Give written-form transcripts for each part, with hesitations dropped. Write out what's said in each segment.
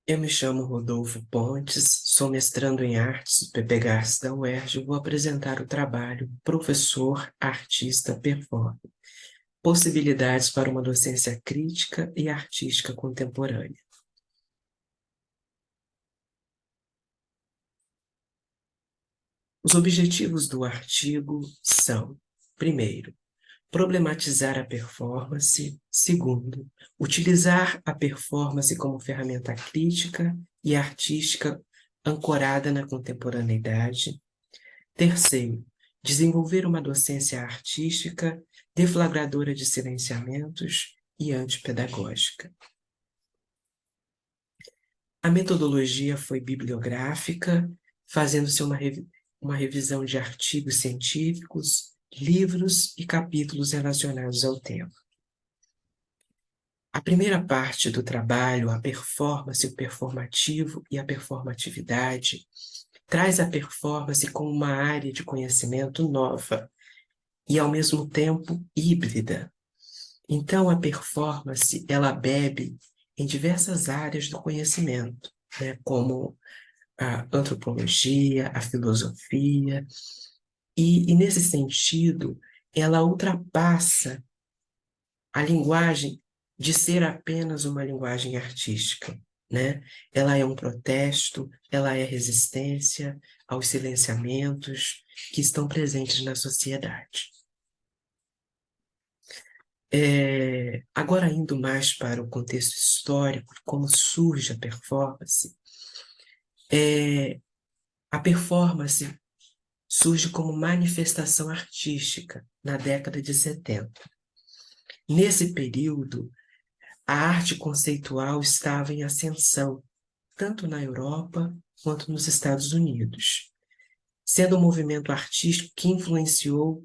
Eu me chamo Rodolfo Pontes, sou mestrando em artes do PPGARS da UERJ e vou apresentar o trabalho Professor, Artista, Performer. Possibilidades para uma docência crítica e artística contemporânea. Os objetivos do artigo são: primeiro, problematizar a performance; segundo, utilizar a performance como ferramenta crítica e artística ancorada na contemporaneidade; terceiro, desenvolver uma docência artística deflagradora de silenciamentos e antipedagógica. A metodologia foi bibliográfica, fazendo-se uma revisão de artigos científicos, livros e capítulos relacionados ao tema. A primeira parte do trabalho, a performance, o performativo e a performatividade, traz a performance como uma área de conhecimento nova e, ao mesmo tempo, híbrida. Então, a performance, ela bebe em diversas áreas do conhecimento, né, como a antropologia, a filosofia, e nesse sentido, ela ultrapassa a linguagem de ser apenas uma linguagem artística, né? Ela é um protesto, ela é resistência aos silenciamentos que estão presentes na sociedade. Agora, indo mais para o contexto histórico, como surge a performance surge como manifestação artística na década de 70. Nesse período, a arte conceitual estava em ascensão, tanto na Europa quanto nos Estados Unidos, sendo um movimento artístico que influenciou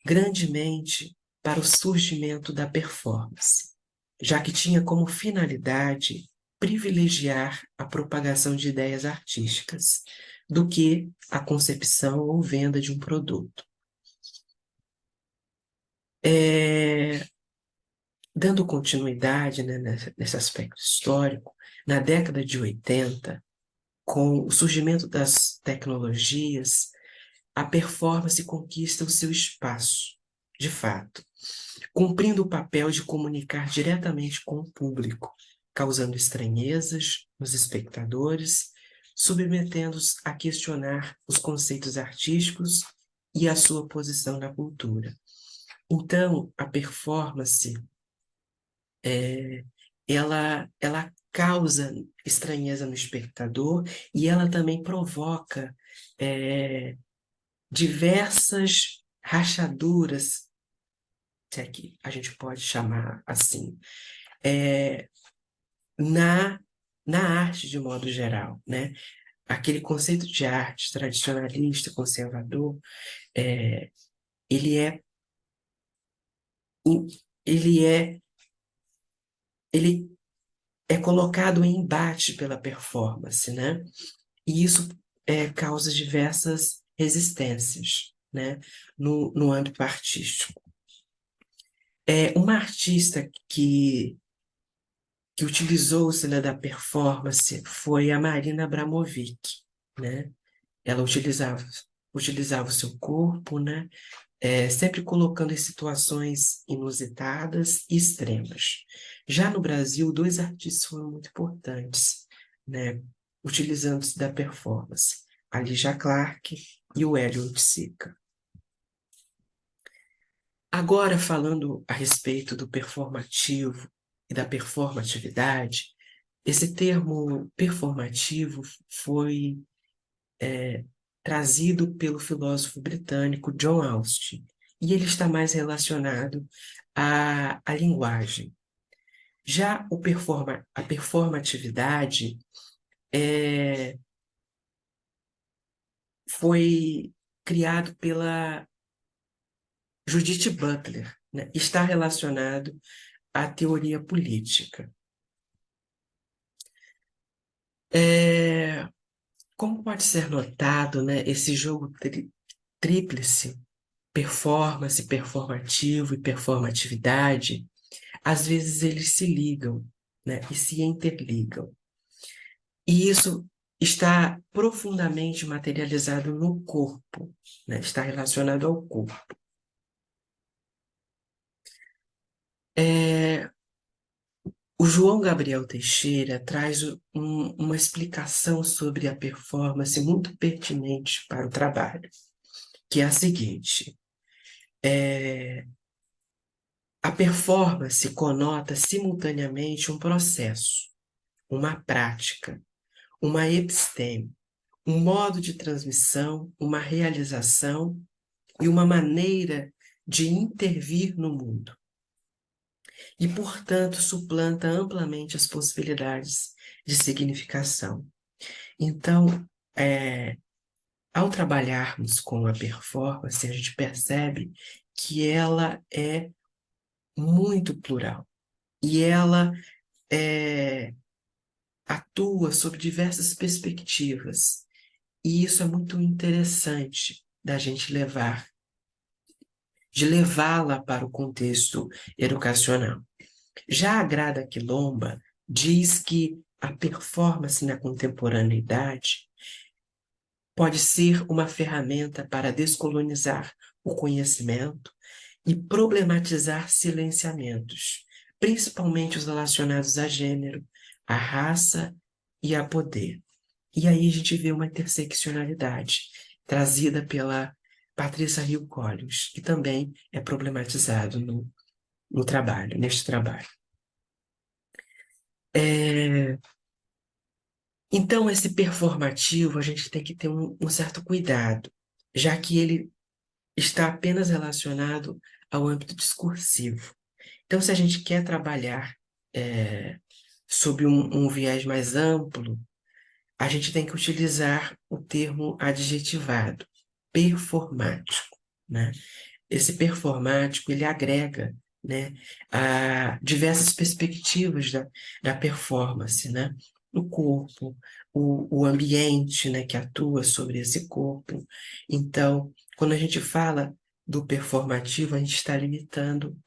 grandemente para o surgimento da performance, já que tinha como finalidade privilegiar a propagação de ideias artísticas do que a concepção ou venda de um produto. Dando continuidade, né, nesse aspecto histórico, na década de 80, com o surgimento das tecnologias, a performance conquista o seu espaço, de fato, cumprindo o papel de comunicar diretamente com o público, causando estranhezas nos espectadores, submetendo-os a questionar os conceitos artísticos e a sua posição na cultura. Então, a performance, ela causa estranheza no espectador e ela também provoca diversas rachaduras, se é que a gente pode chamar assim, é, na, na arte de modo geral, né? Aquele conceito de arte tradicionalista, conservador, é, ele é, ele é, ele é colocado em embate pela performance, né? E isso causa diversas resistências, né? No âmbito artístico. Uma artista que utilizou-se, né, da performance foi a Marina Abramovic, né? Ela utilizava o seu corpo, né? Sempre colocando em situações inusitadas e extremas. Já no Brasil, dois artistas foram muito importantes, né? Utilizando-se da performance, a Lígia Clark e o Hélio Sica. Agora, falando a respeito do performativo e da performatividade, esse termo performativo foi trazido pelo filósofo britânico John Austin, e ele está mais relacionado à linguagem. Já a performatividade foi criado pela Judith Butler, né? Está relacionado à teoria política. Como pode ser notado, né, esse jogo tríplice, performance, performativo e performatividade, às vezes eles se ligam, né, e se interligam. E isso está profundamente materializado no corpo, né? Está relacionado ao corpo. É, o João Gabriel Teixeira traz uma explicação sobre a performance muito pertinente para o trabalho, que é a seguinte: é, a performance conota simultaneamente um processo, uma prática, uma episteme, um modo de transmissão, uma realização e uma maneira de intervir no mundo. E, portanto, suplanta amplamente as possibilidades de significação. Então, ao trabalharmos com a performance, a gente percebe que ela é muito plural e ela é, atua sob diversas perspectivas. E isso é muito interessante da gente levar, de levá-la para o contexto educacional. Já a Grada Quilomba diz que a performance na contemporaneidade pode ser uma ferramenta para descolonizar o conhecimento e problematizar silenciamentos, principalmente os relacionados a gênero, a raça e a poder. E aí a gente vê uma interseccionalidade trazida pela Patrícia Hill Collins, que também é problematizado no trabalho, neste trabalho. Então, esse performativo, a gente tem que ter um certo cuidado, já que ele está apenas relacionado ao âmbito discursivo. Então, se a gente quer trabalhar sob um viés mais amplo, a gente tem que utilizar o termo adjetivado, performático, né? Esse performático, ele agrega, né, a diversas perspectivas da performance, né? O corpo, o ambiente, né, que atua sobre esse corpo. Então, quando a gente fala do performativo, a gente está limitando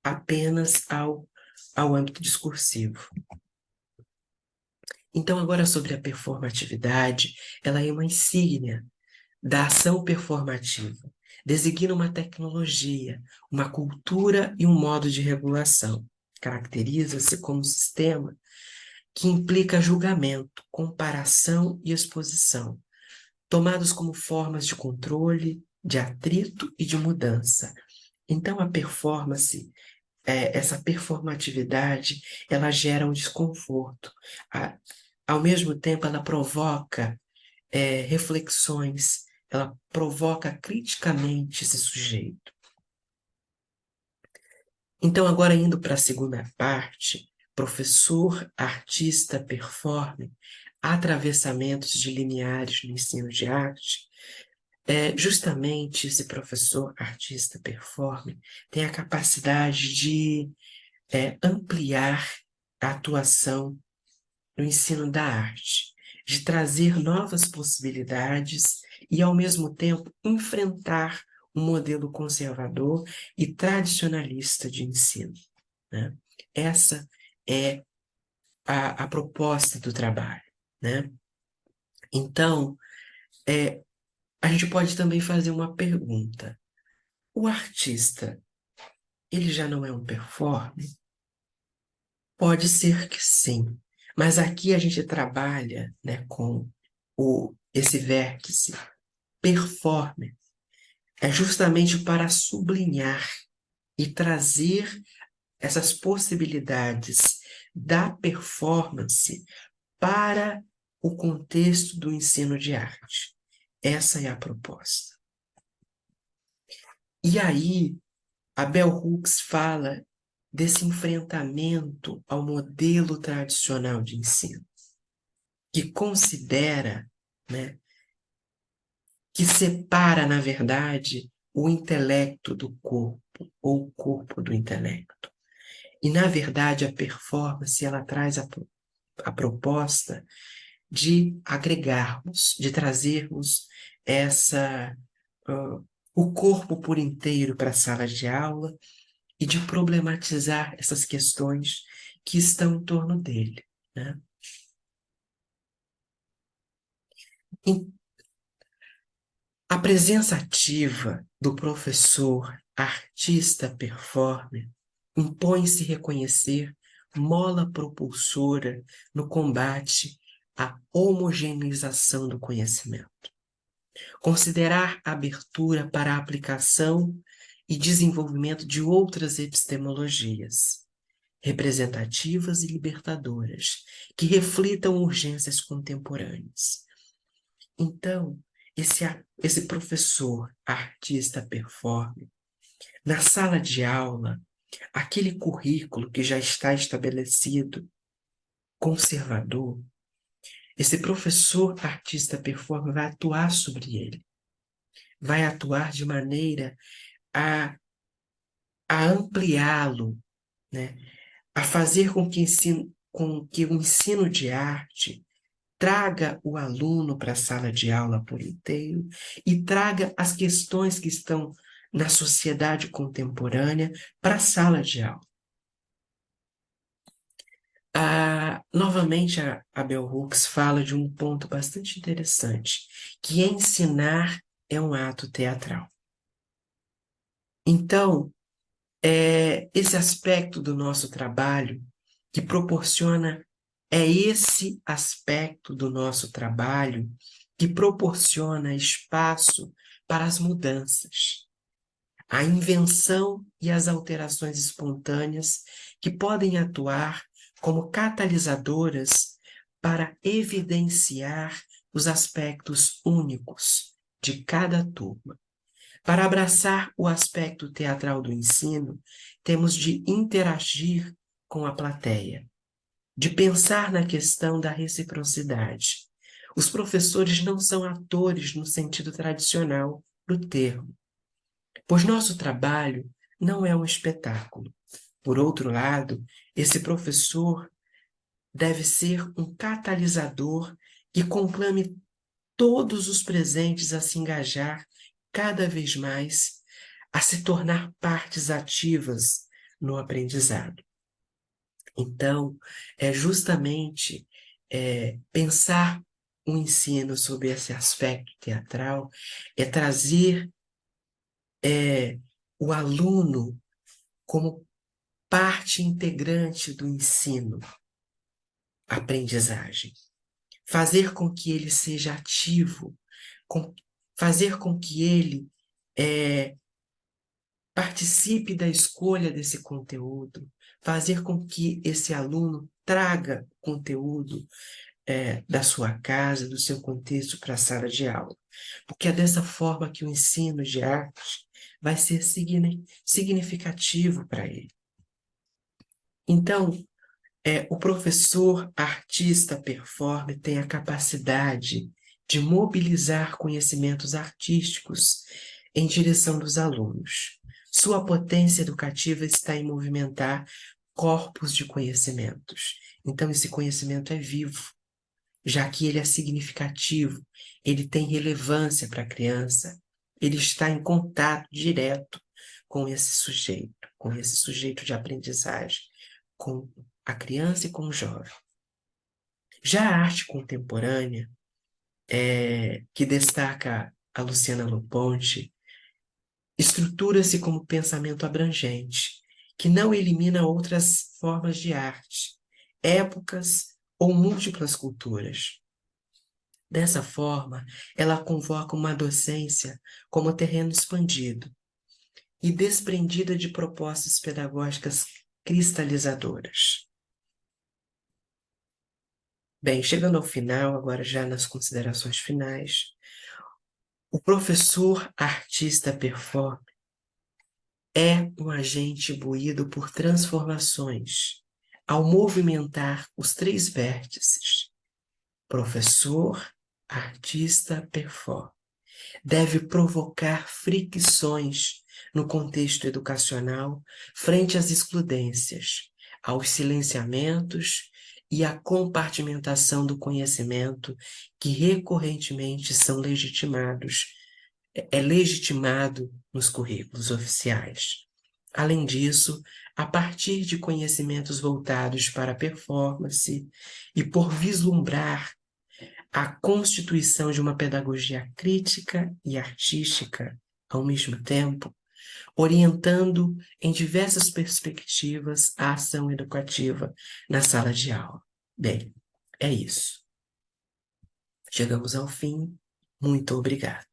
apenas ao âmbito discursivo. Então, agora sobre a performatividade, ela é uma insígnia da ação performativa. Designa uma tecnologia, uma cultura e um modo de regulação. Caracteriza-se como sistema que implica julgamento, comparação e exposição, tomados como formas de controle, de atrito e de mudança. Então, a performance, essa performatividade, ela gera um desconforto. A- Ao mesmo tempo, ela provoca reflexões, ela provoca criticamente esse sujeito. Então, agora indo para a segunda parte, professor, artista, performer, atravessamentos de limiares no ensino de arte, justamente esse professor, artista, performer, tem a capacidade de ampliar a atuação no ensino da arte, de trazer novas possibilidades e, ao mesmo tempo, enfrentar um modelo conservador e tradicionalista de ensino, né? Essa é a proposta do trabalho, né? Então, a gente pode também fazer uma pergunta. O artista, ele já não é um performer? Pode ser que sim, mas aqui a gente trabalha, né, com esse vértice performer, é justamente para sublinhar e trazer essas possibilidades da performance para o contexto do ensino de arte. Essa é a proposta. E aí, a Bell Hooks fala desse enfrentamento ao modelo tradicional de ensino, que considera, né, que separa, na verdade, o intelecto do corpo, ou o corpo do intelecto. E, na verdade, a performance, ela traz a proposta de agregarmos, de trazermos essa, o corpo por inteiro para a sala de aula e de problematizar essas questões que estão em torno dele, né? Em- A presença ativa do professor, artista, performer, impõe-se reconhecer mola propulsora no combate à homogeneização do conhecimento. Considerar abertura para a aplicação e desenvolvimento de outras epistemologias, representativas e libertadoras, que reflitam urgências contemporâneas. Então, esse professor, artista, performer, na sala de aula, aquele currículo que já está estabelecido, conservador, esse professor, artista, performer vai atuar sobre ele, vai atuar de maneira a, a ampliá-lo, né? A fazer com que o ensino de arte traga o aluno para a sala de aula por inteiro e traga as questões que estão na sociedade contemporânea para a sala de aula. Novamente, a Bell Hooks fala de um ponto bastante interessante, que ensinar é um ato teatral. Então, esse aspecto do nosso trabalho que proporciona, é esse aspecto do nosso trabalho que proporciona espaço para as mudanças, a invenção e as alterações espontâneas que podem atuar como catalisadoras para evidenciar os aspectos únicos de cada turma. Para abraçar o aspecto teatral do ensino, temos de interagir com a plateia, de pensar na questão da reciprocidade. Os professores não são atores no sentido tradicional do termo, pois nosso trabalho não é um espetáculo. Por outro lado, esse professor deve ser um catalisador que conclame todos os presentes a se engajar cada vez mais, a se tornar partes ativas no aprendizado. Então, é justamente pensar o ensino sob esse aspecto teatral, é trazer o aluno como parte integrante do ensino, aprendizagem. Fazer com que ele seja ativo, fazer com que ele participe da escolha desse conteúdo, fazer com que esse aluno traga conteúdo da sua casa, do seu contexto para a sala de aula. Porque é dessa forma que o ensino de arte vai ser significativo para ele. Então, o professor, artista, performer tem a capacidade de mobilizar conhecimentos artísticos em direção dos alunos. Sua potência educativa está em movimentar corpos de conhecimentos. Então, esse conhecimento é vivo, já que ele é significativo, ele tem relevância para a criança, ele está em contato direto com esse sujeito de aprendizagem, com a criança e com o jovem. Já a arte contemporânea, que destaca a Luciana Loponte, estrutura-se como pensamento abrangente, que não elimina outras formas de arte, épocas ou múltiplas culturas. Dessa forma, ela convoca uma docência como terreno expandido e desprendida de propostas pedagógicas cristalizadoras. Bem, chegando ao final, agora já nas considerações finais, o professor artista performer é um agente imbuído por transformações ao movimentar os três vértices, professor, artista, performer. Deve provocar fricções no contexto educacional frente às excludências, aos silenciamentos e à compartimentação do conhecimento que recorrentemente são legitimados, é legitimado nos currículos oficiais. Além disso, a partir de conhecimentos voltados para a performance e por vislumbrar a constituição de uma pedagogia crítica e artística ao mesmo tempo, orientando em diversas perspectivas a ação educativa na sala de aula. Bem, é isso. Chegamos ao fim. Muito obrigado.